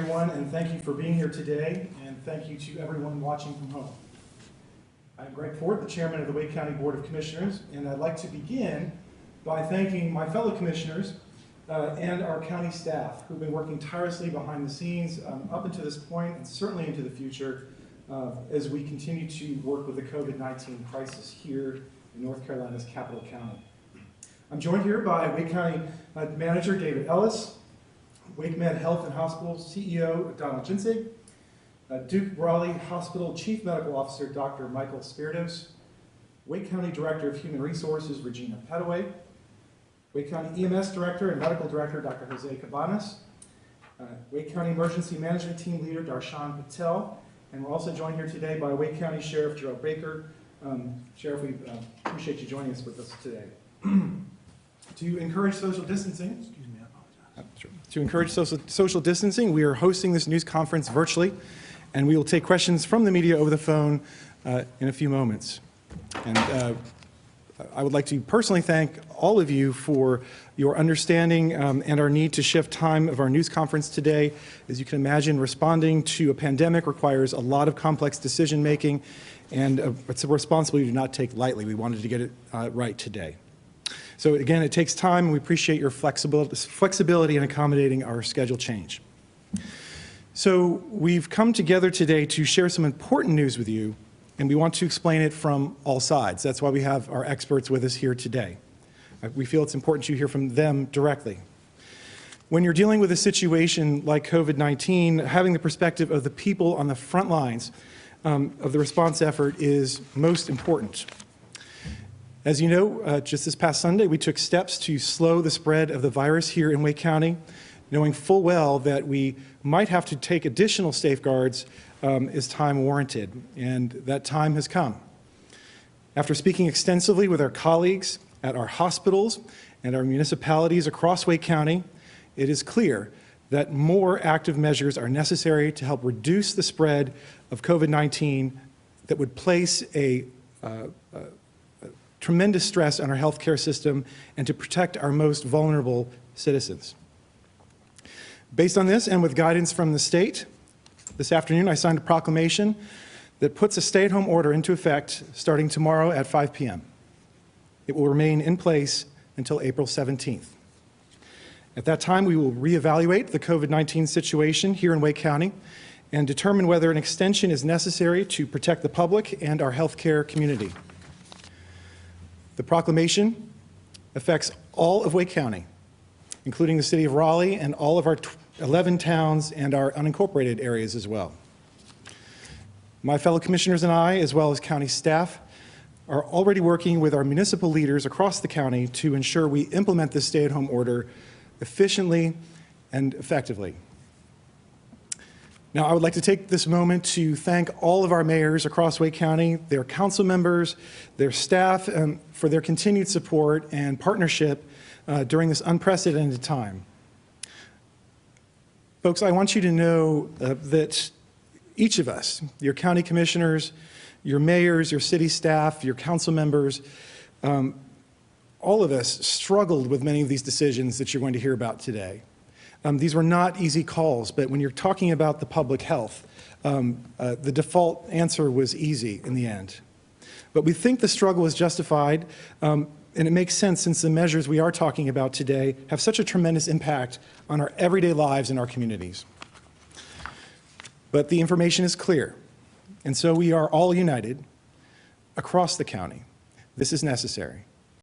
everyone, and thank you for being here today, and thank you to everyone watching from home. I'm Greg Ford, the chairman of the Wake County Board of Commissioners, and I'd like to begin by thanking my fellow commissioners and our county staff who've been working tirelessly behind the scenes up until this point and certainly into the future as we continue to work with the COVID-19 crisis here in North Carolina's capital county. I'm joined here by Wake County Manager David Ellis, WakeMed Health and Hospital CEO Donald Jinsig, Duke Raleigh Hospital Chief Medical Officer Dr. Michael Spiridos, Wake County Director of Human Resources Regina Pettaway, Wake County EMS Director and Medical Director Dr. Jose Cabanas, Wake County Emergency Management Team Leader Darshan Patel, and we're also joined here today by Wake County Sheriff Gerald Baker. Sheriff, we appreciate you joining us with us today. To encourage social distancing, To encourage social distancing, we are hosting this news conference virtually, and we will take questions from the media over the phone in a few moments. And I would like to personally thank all of you for your understanding and our need to shift time of our news conference today. As you can imagine, responding to a pandemic requires a lot of complex decision making, and it's a responsibility we do not take lightly. We wanted to get it right today. So again, it takes time, and we appreciate your flexibility in accommodating our schedule change. So we've come together today to share some important news with you, and we want to explain it from all sides. That's why we have our experts with us here today. We feel it's important you hear from them directly. When you're dealing with a situation like COVID-19, having the perspective of the people on the front lines of the response effort is most important. As you know, just this past Sunday, we took steps to slow the spread of the virus here in Wake County, knowing full well that we might have to take additional safeguards as time warranted, and that time has come. After speaking extensively with our colleagues at our hospitals and our municipalities across Wake County, it is clear that more active measures are necessary to help reduce the spread of COVID-19 that would place a tremendous stress on our healthcare system and to protect our most vulnerable citizens. Based on this, and with guidance from the state, this afternoon I signed a proclamation that puts a stay-at-home order into effect starting tomorrow at 5 p.m. It will remain in place until April 17th. At that time, we will reevaluate the COVID-19 situation here in Wake County and determine whether an extension is necessary to protect the public and our healthcare community. The proclamation affects all of Wake County, including the city of Raleigh and all of our 11 towns and our unincorporated areas as well. My fellow commissioners and I, as well as county staff, are already working with our municipal leaders across the county to ensure we implement this stay-at-home order efficiently and effectively. Now, I would like to take this moment to thank all of our mayors across Wake County, their council members, their staff, for their continued support and partnership during this unprecedented time. Folks, I want you to know that each of us, your county commissioners, your mayors, your city staff, your council members, all of us struggled with many of these decisions that you're going to hear about today. These were not easy calls, but when you're talking about the public health, the default answer was easy in the end. But we think the struggle is justified, and it makes sense since the measures we are talking about today have such a tremendous impact on our everyday lives and our communities. But the information is clear, and so we are all united across the county. This is necessary.